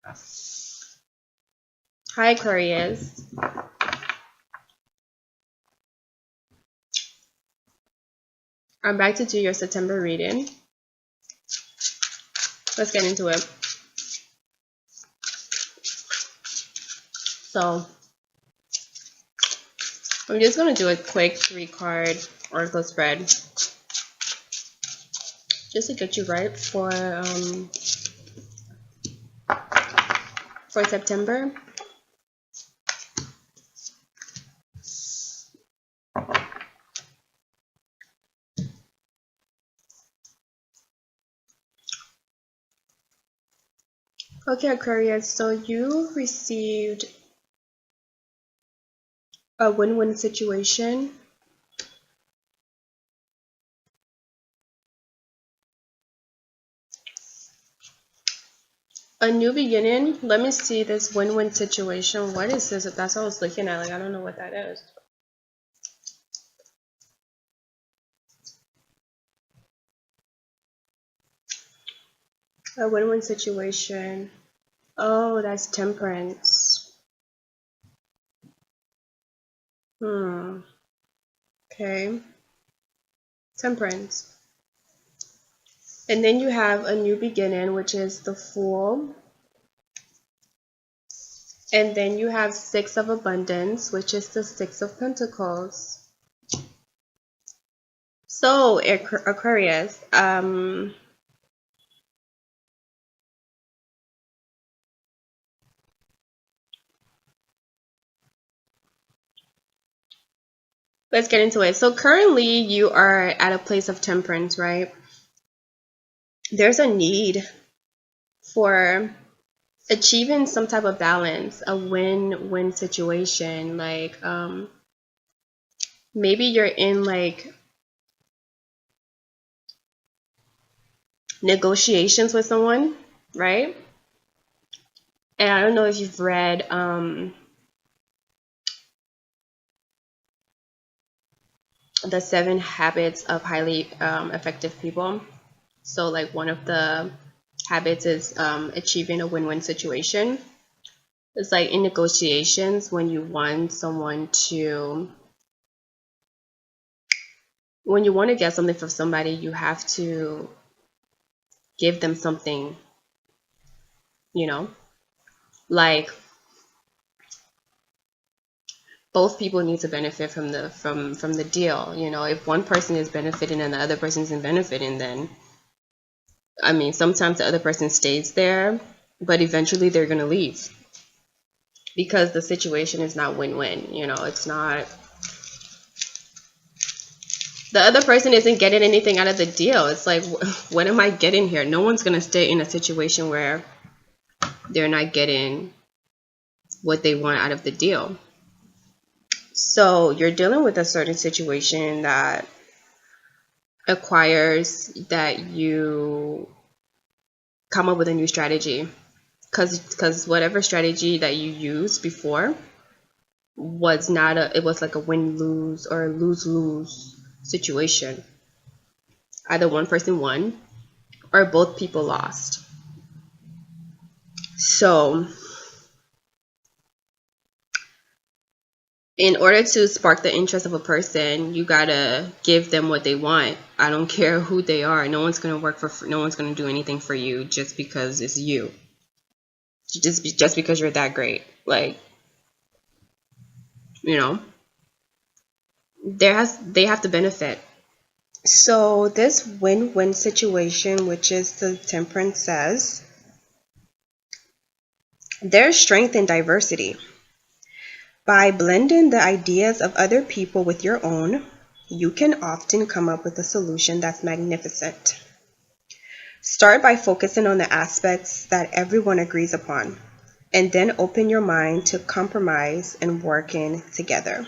Hi, Aquarius. I'm back to do your September reading. Let's get into it. So, I'm just going to do a quick 3-card oracle spread just to get you right for September. Okay, Aquarius, so you received a win-win situation. A new beginning. Let me see this win-win situation. What is this? That's what I was looking at. Like, I don't know what that is. A win-win situation. Oh, that's temperance. Okay. Temperance. And then you have a new beginning, which is the Fool. And then you have 6 of Abundance, which is the 6 of Pentacles. So, Aquarius, let's get into it. So currently you are at a place of temperance, right? There's a need for achieving some type of balance, a win-win situation. Like maybe you're in like negotiations with someone, right? And I don't know if you've read the 7 habits of highly effective people. So like one of the habits is achieving a win-win situation. It's like in negotiations when you want to get something from somebody, you have to give them something, you know, like both people need to benefit from the deal. You know, if one person is benefiting and the other person isn't benefiting, then I mean, sometimes the other person stays there, but eventually they're going to leave because the situation is not win-win. You know, it's not, the other person isn't getting anything out of the deal. It's like, what am I getting here? No one's going to stay in a situation where they're not getting what they want out of the deal. So you're dealing with a certain situation that requires that you come up with a new strategy, because whatever strategy that you used before was not it was like a win-lose or lose-lose situation. Either one person won or both people lost. So in order to spark the interest of a person, you gotta give them what they want. I don't care who they are. No one's gonna work for. No one's gonna do anything for you just because it's you. Just because you're that great. Like, you know, they have to benefit. So this win-win situation, which is the Temperance, says there's strength in diversity. By blending the ideas of other people with your own, you can often come up with a solution that's magnificent. Start by focusing on the aspects that everyone agrees upon, and then open your mind to compromise and working together.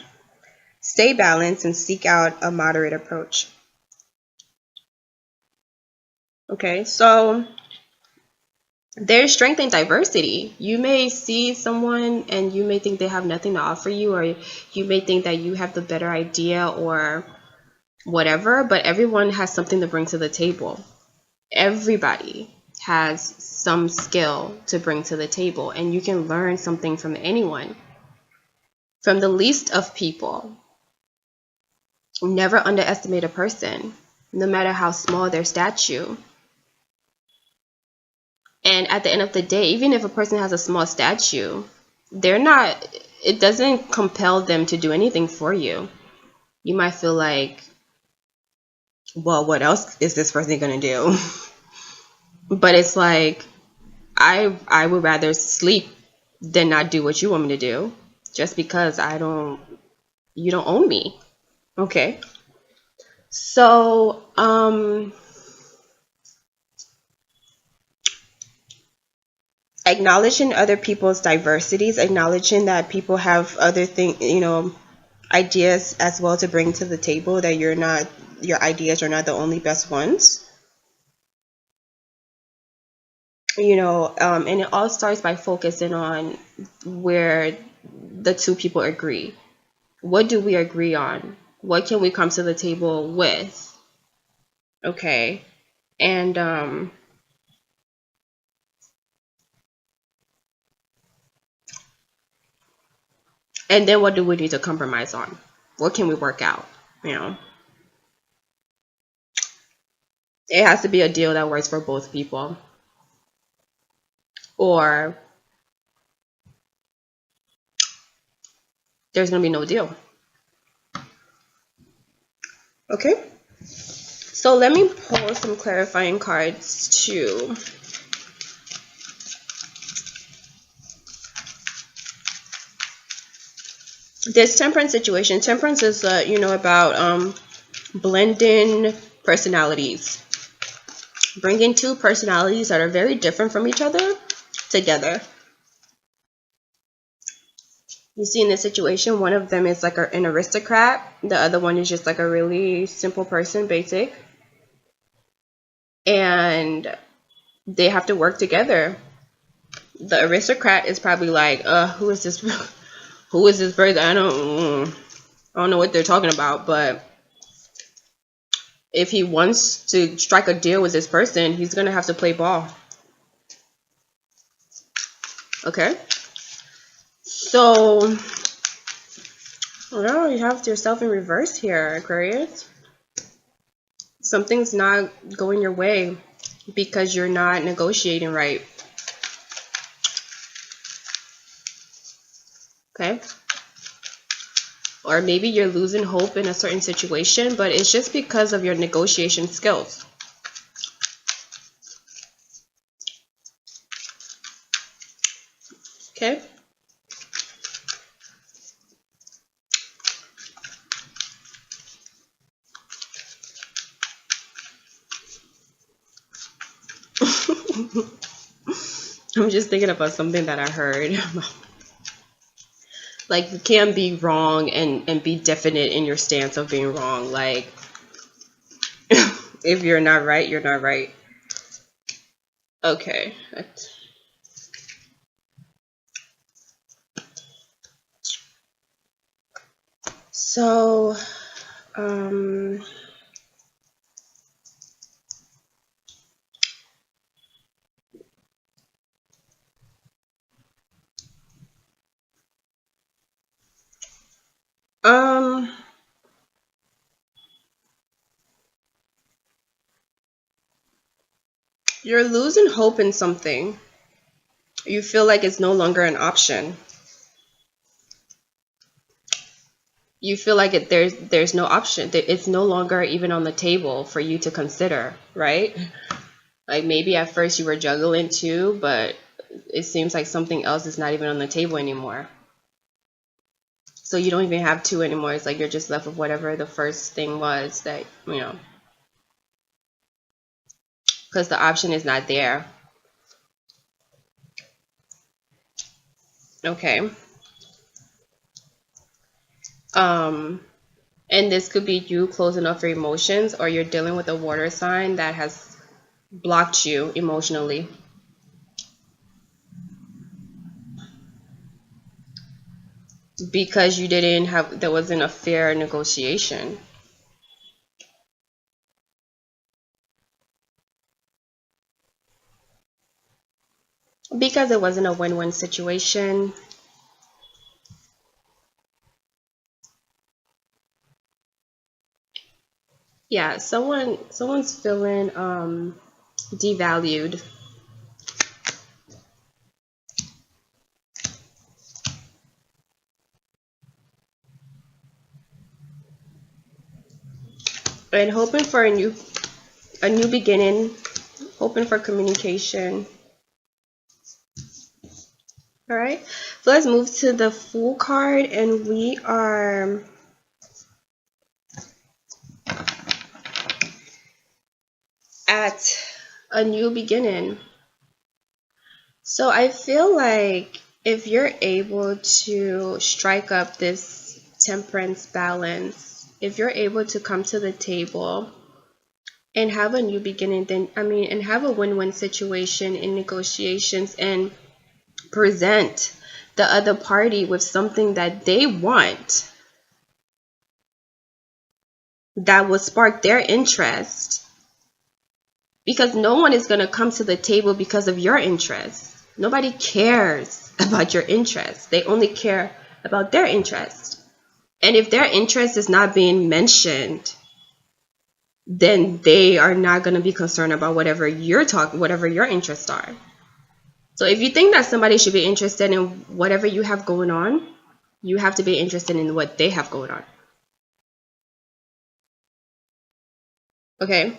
Stay balanced and seek out a moderate approach. Okay, so there's strength in diversity. You may see someone and you may think they have nothing to offer you, or you may think that you have the better idea or whatever, but everyone has something to bring to the table. Everybody has some skill to bring to the table, and you can learn something from anyone, from the least of people. Never underestimate a person, no matter how small their stature. And at the end of the day, even if a person has a small stature, it doesn't compel them to do anything for you. You might feel like, well, what else is this person going to do? But it's like, I would rather sleep than not do what you want me to do, just because you don't own me. Okay. So, acknowledging other people's diversities, acknowledging that people have other ideas as well to bring to the table, that your ideas are not the only best ones. And it all starts by focusing on where the two people agree. What do we agree on? What can we come to the table with? Okay. And then what do we need to compromise on? What can we work out? It has to be a deal that works for both people, or there's going to be no deal. Okay. So let me pull some clarifying cards too. This temperance situation. Temperance is, about blending personalities. Bringing two personalities that are very different from each other together. You see, in this situation, one of them is like an aristocrat. The other one is just like a really simple person, basic. And they have to work together. The aristocrat is probably like, who is this? Who is this person? I don't know what they're talking about. But if he wants to strike a deal with this person, he's gonna have to play ball. Okay. So, well, you have yourself in reverse here, Aquarius. Something's not going your way because you're not negotiating right. Okay. Or maybe you're losing hope in a certain situation, but it's just because of your negotiation skills. Okay. I'm just thinking about something that I heard. Like, you can't be wrong and be definite in your stance of being wrong. Like, if you're not right, you're not right. Okay. So, you're losing hope in something. You feel like it's no longer an option. You feel like there's no option. It's no longer even on the table for you to consider, right? Like, maybe at first you were juggling too, but it seems like something else is not even on the table anymore. So you don't even have two anymore. It's like you're just left with whatever the first thing was that, because the option is not there. Okay. And this could be you closing off your emotions, or you're dealing with a water sign that has blocked you emotionally. Because there wasn't a fair negotiation. because it wasn't a win-win situation. Yeah, someone's feeling devalued. And hoping for a new beginning, hoping for communication. All right, so let's move to the Fool card, and we are at a new beginning. So I feel like if you're able to strike up this temperance balance, if you're able to come to the table and have a new beginning, then and have a win-win situation in negotiations and present the other party with something that they want that will spark their interest, because no one is going to come to the table because of your interest. Nobody cares about your interest. They only care about their interest. And if their interest is not being mentioned, then they are not going to be concerned about whatever whatever your interests are. So if you think that somebody should be interested in whatever you have going on, you have to be interested in what they have going on. Okay?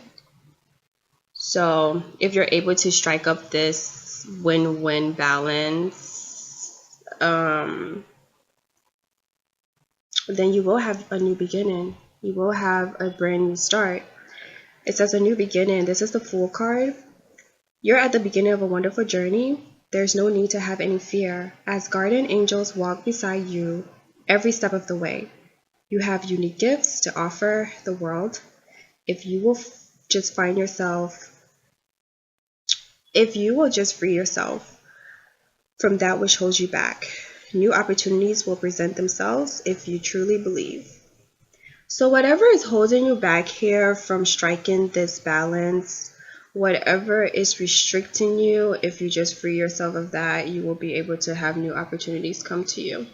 So if you're able to strike up this win-win balance, then you will have a new beginning. You will have a brand new start. It says a new beginning. This is the Fool card. You're at the beginning of a wonderful journey. There's no need to have any fear, as guardian angels walk beside you every step of the way. You have unique gifts to offer the world. If you will just find yourself, if you will just free yourself from that which holds you back, new opportunities will present themselves if you truly believe. So whatever is holding you back here from striking this balance, whatever is restricting you, if you just free yourself of that, you will be able to have new opportunities come to you.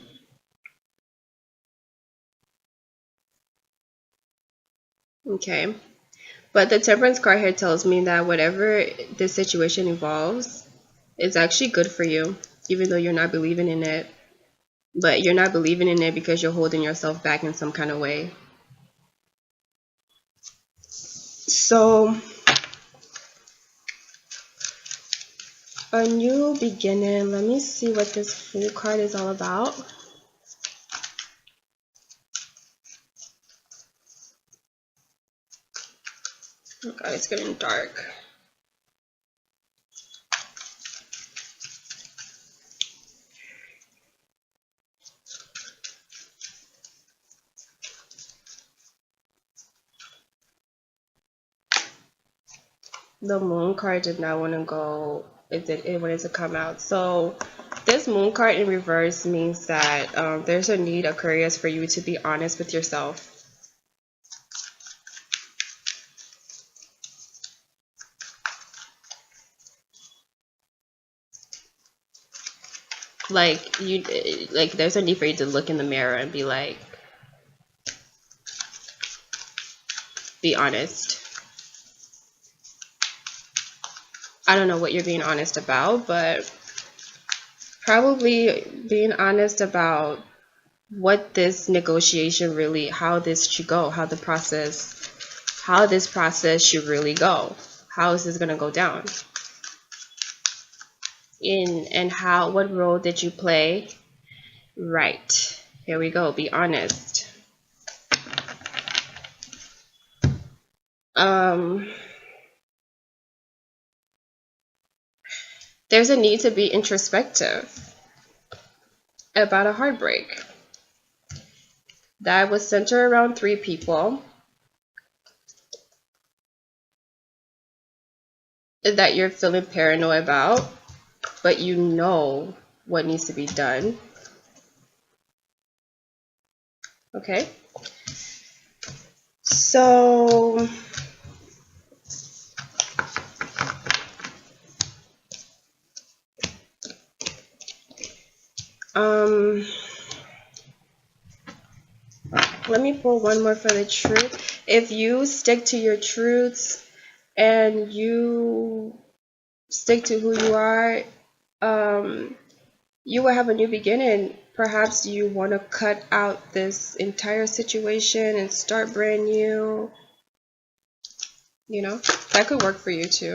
Okay. But the Temperance card here tells me that whatever this situation involves, it's actually good for you, even though you're not believing in it. But you're not believing in it because you're holding yourself back in some kind of way. So, a new beginning. Let me see what this Fool card is all about. Oh God, it's getting dark. The Moon card did not want to go. It wanted to come out. So this Moon card in reverse means that there's a need, Aquarius, for you to be honest with yourself. Like there's a need for you to look in the mirror and be like, be honest. I don't know what you're being honest about, but probably being honest about what this negotiation really, how this should go, how this process should really go. How is this going to go down? And what role did you play? Right. Here we go. Be honest. There's a need to be introspective about a heartbreak that was centered around 3 people that you're feeling paranoid about, but you know what needs to be done. Okay? So Um, let me pull one more for the truth. If you stick to your truths and you stick to who you are, you will have a new beginning. Perhaps you want to cut out this entire situation and start brand new. You know, that could work for you too.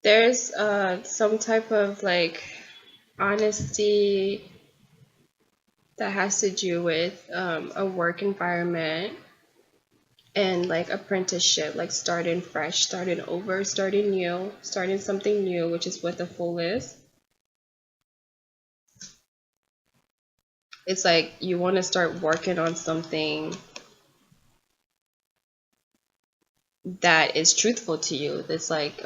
There's some type of like honesty that has to do with a work environment and like apprenticeship, like starting fresh, starting over, starting new, starting something new, which is what the Fool is. It's like you want to start working on something that is truthful to you. That's like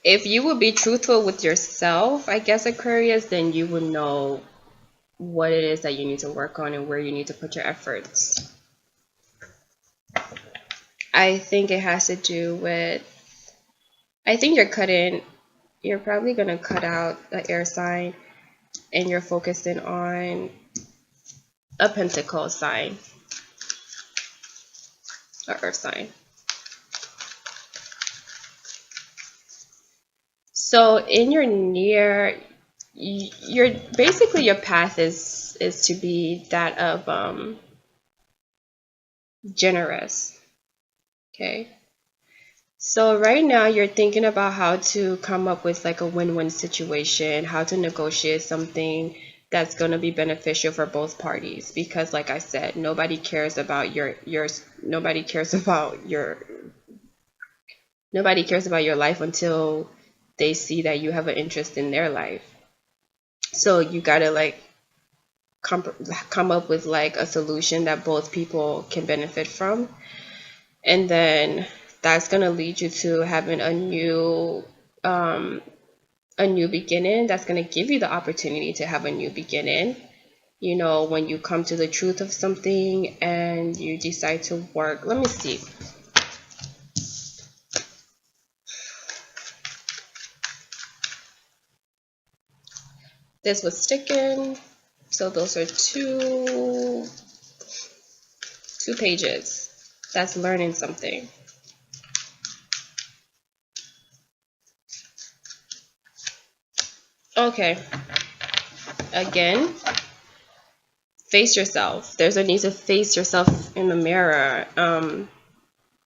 if you would be truthful with yourself, I guess, Aquarius, then you would know what it is that you need to work on and where you need to put your efforts. I think it has to do with, I think you're probably going to cut out the air sign and you're focusing on a pentacle sign, or earth sign. So in your near, you're basically, your path is to be that of generous. Okay. So right now you're thinking about how to come up with like a win-win situation, how to negotiate something that's going to be beneficial for both parties, because like I said, nobody cares about nobody cares about your life until they see that you have an interest in their life. So you got to like come up with like a solution that both people can benefit from, and then that's going to lead you to having a new beginning. That's going to give you the opportunity to have a new beginning. You know, when you come to the truth of something and you decide to work. Let me see. This was sticking. So those are two pages. That's learning something. Okay. Again, face yourself. There's a need to face yourself in the mirror.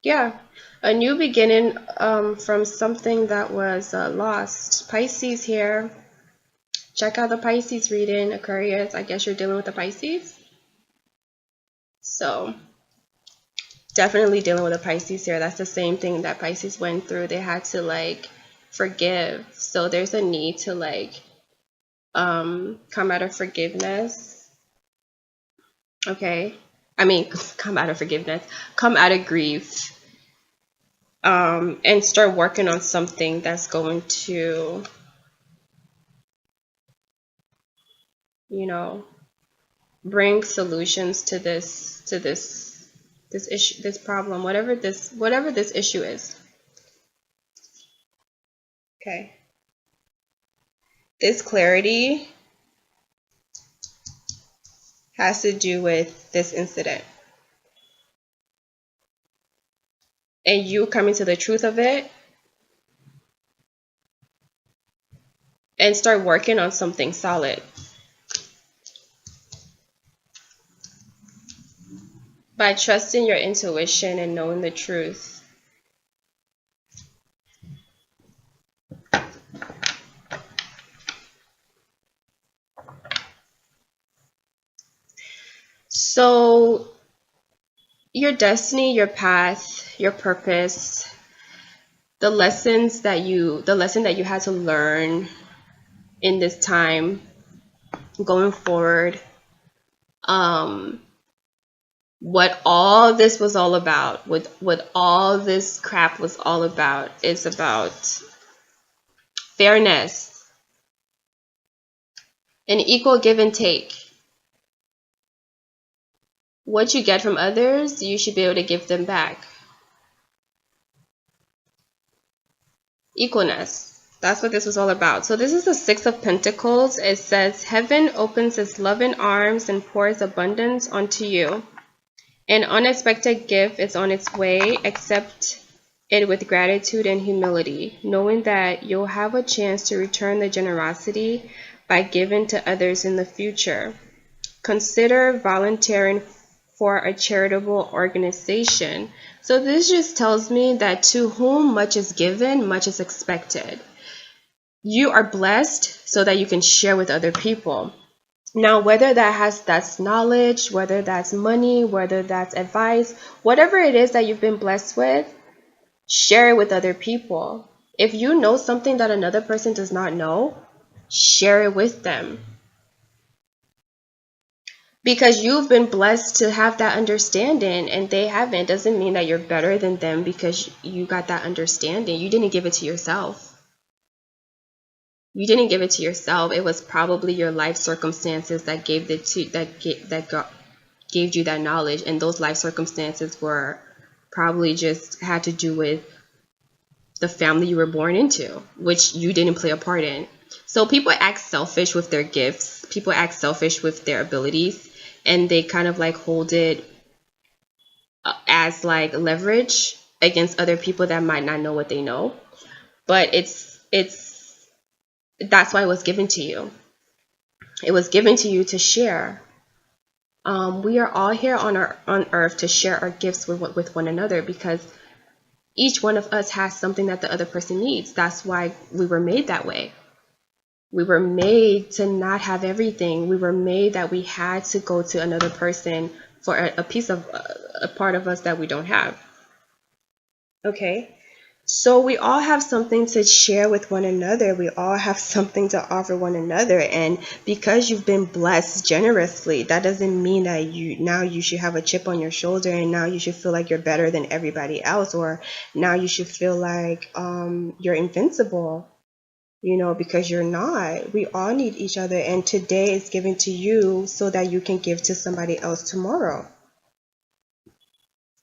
Yeah, a new beginning from something that was lost. Pisces here. Check out the Pisces reading, Aquarius. I guess you're dealing with the Pisces. So definitely dealing with the Pisces here. That's the same thing that Pisces went through. They had to like forgive. So there's a need to like come out of forgiveness. Okay. I mean, come out of forgiveness. Come out of grief. And start working on something that's going to, you know, bring solutions to this issue, this problem, whatever this issue is. Okay. This clarity has to do with this incident. And you coming to the truth of it and start working on something solid. By trusting your intuition and knowing the truth. So your destiny, your path, your purpose, the lesson that you had to learn in this time going forward. What all this was all about, what all this crap was all about, is about fairness and equal give and take. What you get from others, you should be able to give them back. Equalness. That's what this was all about. So this is the Six of Pentacles. It says, heaven opens its loving arms and pours abundance onto you. An unexpected gift is on its way. Accept it with gratitude and humility, knowing that you'll have a chance to return the generosity by giving to others in the future. Consider volunteering for a charitable organization. So this just tells me that to whom much is given, much is expected. You are blessed so that you can share with other people. Now, whether that's knowledge, whether that's money, whether that's advice, whatever it is that you've been blessed with, share it with other people. If you know something that another person does not know, share it with them. Because you've been blessed to have that understanding and they haven't, doesn't mean that you're better than them because you got that understanding. You didn't give it to yourself. You didn't give it to yourself. It was probably your life circumstances that gave you that knowledge, and those life circumstances were probably just had to do with the family you were born into, which you didn't play a part in. So people act selfish with their gifts. People act selfish with their abilities, and they kind of like hold it as like leverage against other people that might not know what they know. But that's why it was given to you. It was given to you to share. We are all here on earth to share our gifts with one another, because each one of us has something that the other person needs. That's why we were made that way. We were made to not have everything. We were made that we had to go to another person for a piece of a part of us that we don't have. Okay? So we all have something to share with one another. We all have something to offer one another. And because you've been blessed generously, that doesn't mean that you should have a chip on your shoulder and now you should feel like you're better than everybody else, or now you should feel like you're invincible, because you're not. We all need each other, and today is given to you so that you can give to somebody else tomorrow.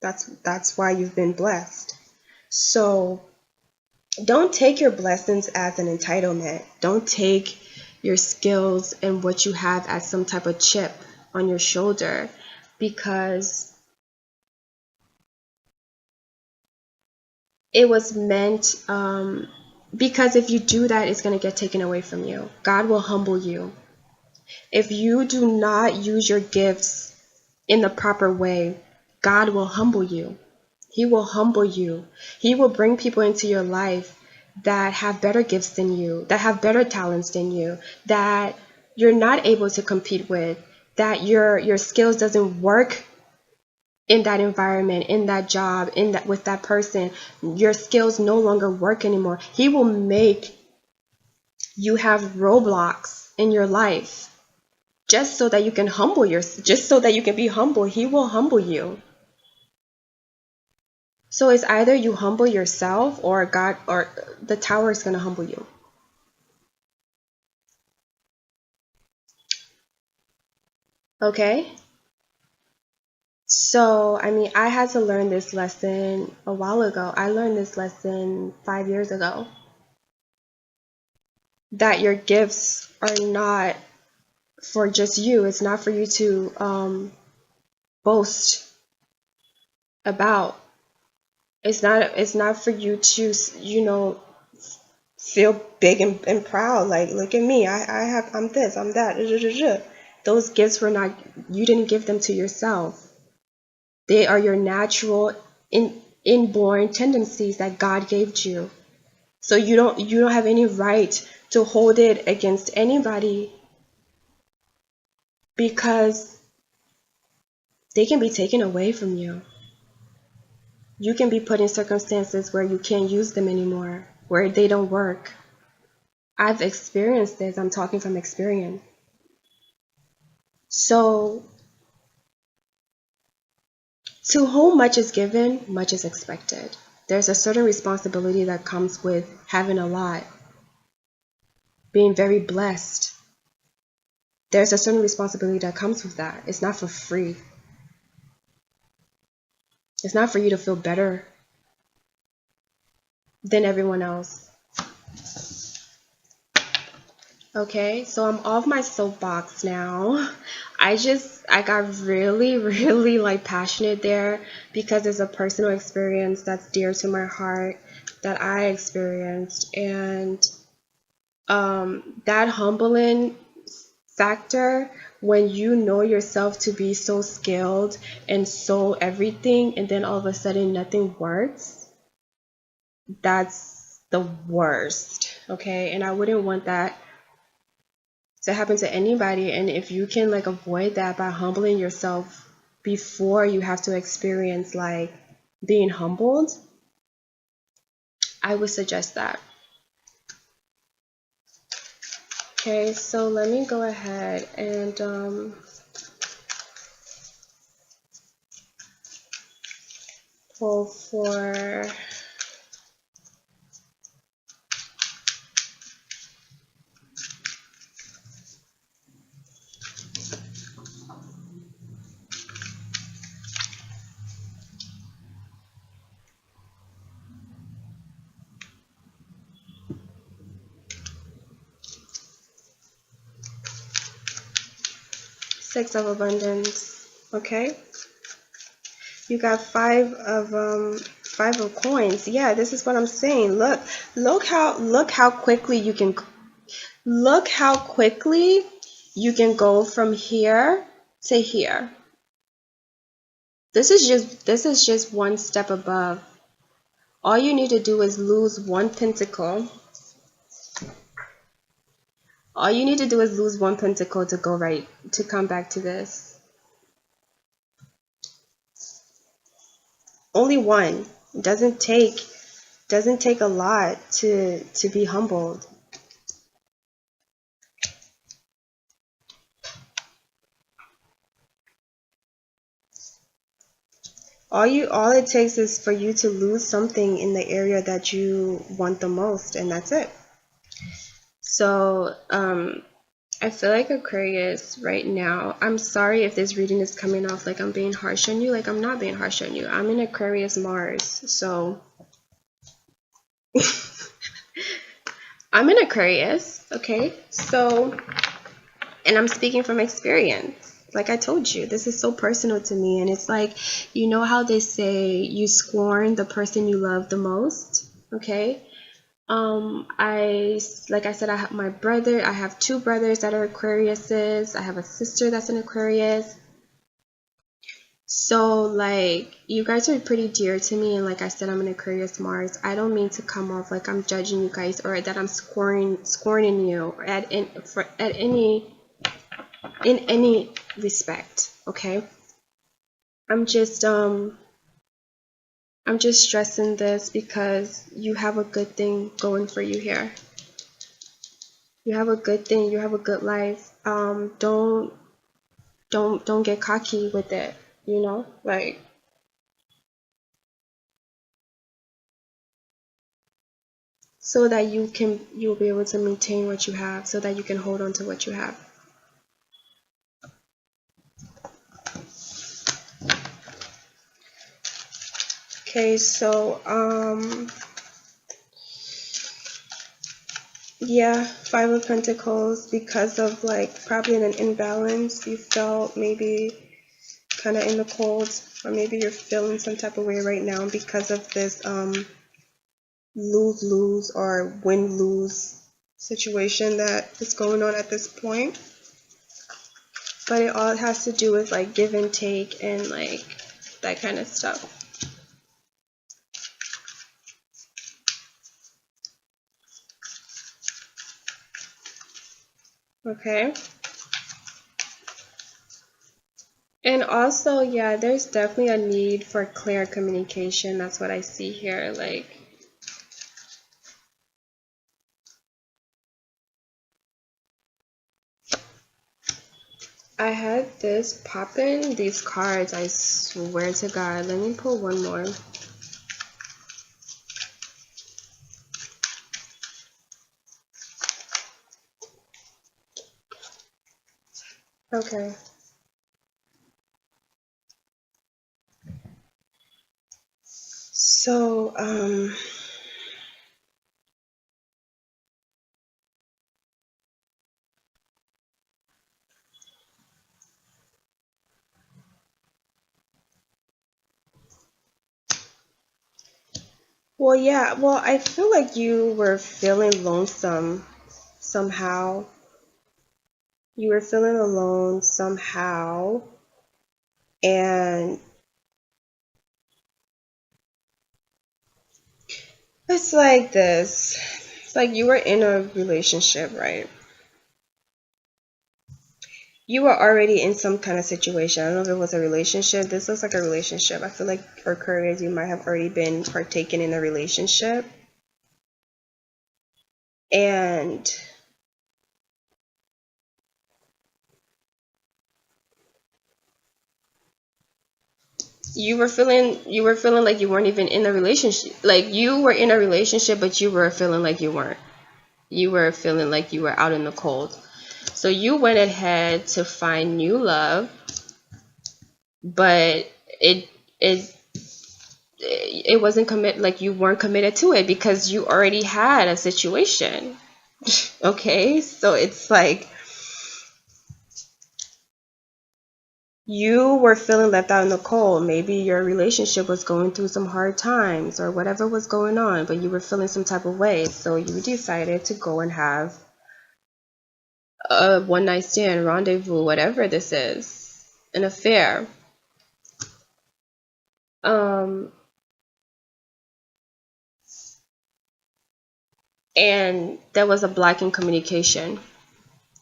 That's why you've been blessed. So don't take your blessings as an entitlement. Don't take your skills and what you have as some type of chip on your shoulder, because it was meant, because if you do that, it's going to get taken away from you. God will humble you. If you do not use your gifts in the proper way, God will humble you. He will humble you. He will bring people into your life that have better gifts than you, that have better talents than you, that you're not able to compete with, that your skills doesn't work in that environment, in that job, with that person. Your skills no longer work anymore. He will make you have roadblocks in your life just so that you can just so that you can be humble. He will humble you. So it's either you humble yourself, or God, or the tower is going to humble you. Okay? So, I had to learn this lesson a while ago. I learned this lesson 5 years ago. That your gifts are not for just you. It's not for you to boast about. It's not for you to, feel big and proud. Like, look at me. I'm this, I'm that. Those gifts were not, you didn't give them to yourself. They are your natural inborn tendencies that God gave you. So you don't have any right to hold it against anybody, because they can be taken away from you. You can be put in circumstances where you can't use them anymore, where they don't work. I've experienced this. I'm talking from experience. So, to whom much is given, much is expected. There's a certain responsibility that comes with having a lot, being very blessed. There's a certain responsibility that comes with that. It's not for free. It's not for you to feel better than everyone else. Okay, so I'm off my soapbox now. I got really, really like passionate there because it's a personal experience that's dear to my heart that I experienced. And that humbling factor, when you know yourself to be so skilled and so everything, and then all of a sudden nothing works, that's the worst. Okay, and I wouldn't want that to happen to anybody. And if you can like avoid that by humbling yourself before you have to experience like being humbled, I would suggest that. Okay, so let me go ahead and pull for Six of Abundance. Okay, you got five of coins. Yeah, this is what I'm saying. Look how quickly you can go from here to here. This is just one step above. All you need to do is lose one pentacle. All you need to do is lose one pentacle to come back to this. Only one. It doesn't take a lot to be humbled. All it takes is for you to lose something in the area that you want the most, and that's it. So I feel like Aquarius right now, I'm sorry if this reading is coming off like I'm being harsh on you. Like, I'm not being harsh on you. I'm in Aquarius Mars, so I'm in Aquarius, okay? So, and I'm speaking from experience. Like I told you, this is so personal to me. And it's like, you know how they say you scorn the person you love the most, okay? Like I said, I have two brothers that are Aquariuses. I have a sister that's an Aquarius. So like, you guys are pretty dear to me, and like I said, I'm an Aquarius Mars. I don't mean to come off like I'm judging you guys or that I'm scorning you or in any respect, okay? I'm just stressing this because you have a good thing going for you here. You have a good thing, you have a good life. Don't get cocky with it, you know? Like, so that you'll be able to maintain what you have, so that you can hold on to what you have. Okay, so yeah, Five of Pentacles, because of like probably an imbalance, you felt maybe kind of in the cold, or maybe you're feeling some type of way right now because of this lose-lose or win-lose situation that is going on at this point. But it all has to do with like give and take and like that kind of stuff. Okay. And also, yeah, there's definitely a need for clear communication. That's what I see here. Like, I had this popping these cards, I swear to God. Let me pull one more. Okay. So, well, yeah, well, I feel like you were feeling lonesome somehow. You were feeling alone somehow, and it's like this. It's like you were in a relationship, right? You were already in some kind of situation. I don't know if it was a relationship. This looks like a relationship. I feel like for Aquarius, you might have already been partaken in a relationship. And you were feeling like you weren't even in a relationship. Like you were in a relationship, but you were feeling like you weren't. You were feeling like you were out in the cold. So you went ahead to find new love, but it it wasn't like you weren't committed to it because you already had a situation. Okay, so it's like you were feeling left out in the cold. Maybe your relationship was going through some hard times or whatever was going on, but you were feeling some type of way. So you decided to go and have a one night stand, rendezvous, whatever this is, an affair. Um, and there was a block in communication.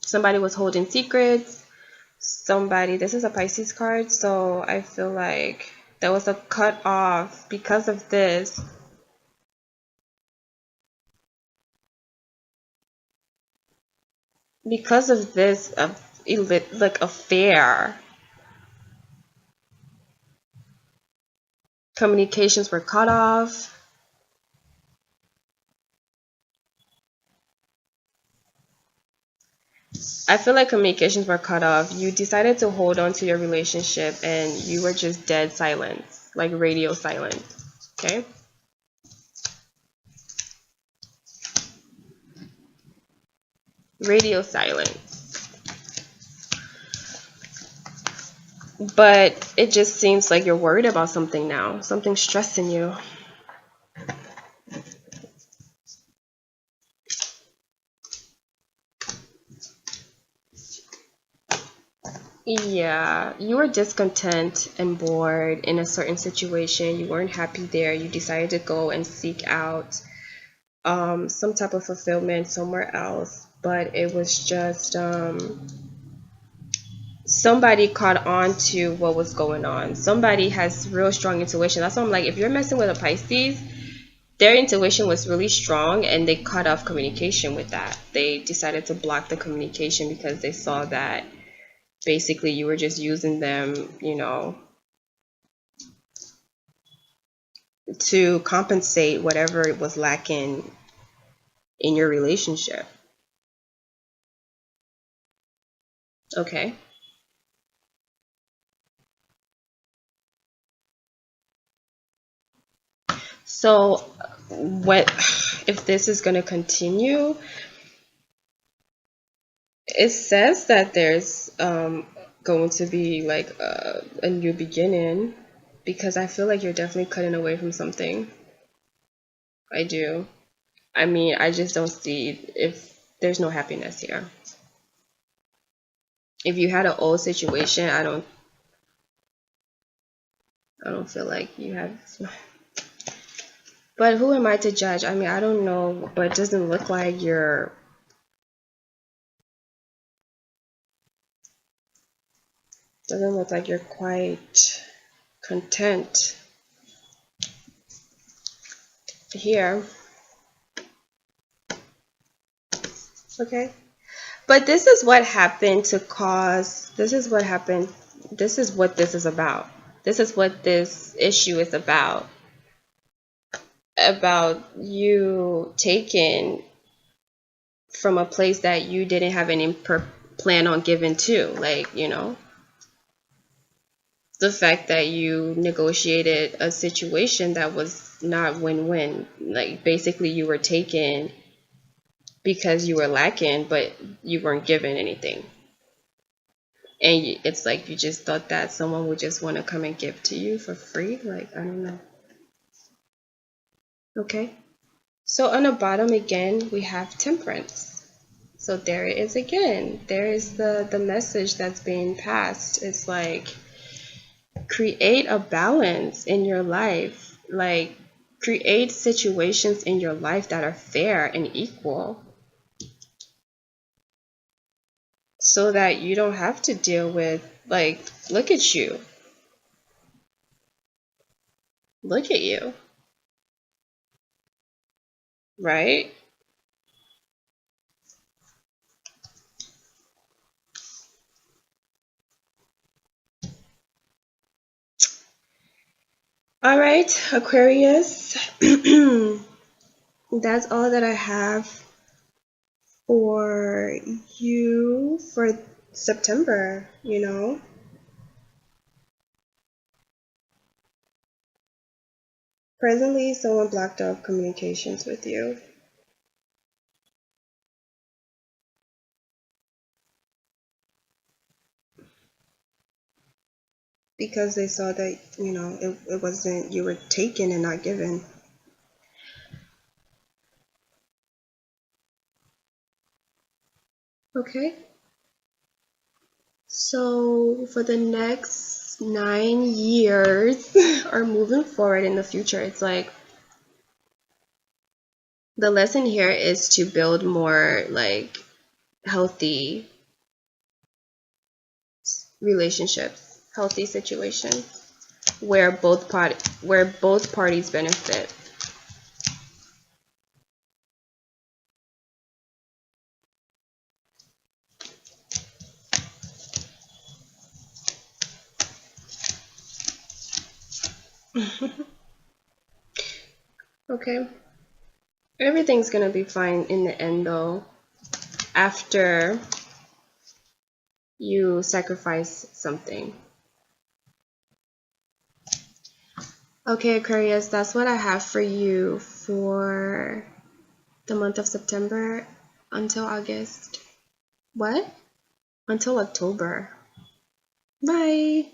Somebody was holding secrets. This is a Pisces card, so I feel like there was a cut off because of this. Because of this, like affair, communications were cut off. I feel like communications were cut off. You decided to hold on to your relationship and you were just dead silence, like radio silence. Okay? Radio silence. But it just seems like you're worried about something now. Something's stressing you. Yeah, you were discontent and bored in a certain situation. You weren't happy there. You decided to go and seek out some type of fulfillment somewhere else. But it was just somebody caught on to what was going on. Somebody has real strong intuition. That's why I'm like, if you're messing with a Pisces, their intuition was really strong and they cut off communication with that. They decided to block the communication because they saw that basically you were just using them, to compensate whatever it was lacking in your relationship. Okay. So what if this is going to continue? It says that there's going to be like a new beginning because I feel like you're definitely cutting away from something. I do. I mean, I just don't see if there's no happiness here. If you had an old situation, I don't feel like you have. But who am I to judge? I mean, I don't know, but it doesn't look like you're quite content here. Okay. But this is what happened to cause, this is what happened, this is what this is about. This is what this issue is about. About you taking from a place that you didn't have any plan on giving to. Like, you know, the fact that you negotiated a situation that was not win-win. Like, basically, you were taken because you were lacking, but you weren't given anything. And it's like you just thought that someone would just want to come and give to you for free. Like, I don't know. Okay. So on the bottom again, we have temperance. So there it is again. There is the message that's being passed. It's like, create a balance in your life. Like, create situations in your life that are fair and equal, so that you don't have to deal with, like, look at you. Look at you. Right? All right, Aquarius. That's all that I have for you for September, you know. Presently, someone blocked off communications with you because they saw that, you know, it wasn't, you were taken and not given. Okay. So for the next 9 years or moving forward in the future, it's like the lesson here is to build more like healthy relationships, healthy situations where both parties benefit. Okay. Everything's gonna be fine in the end though, after you sacrifice something. Okay, Aquarius, that's what I have for you for the month of September until August. What? Until October. Bye.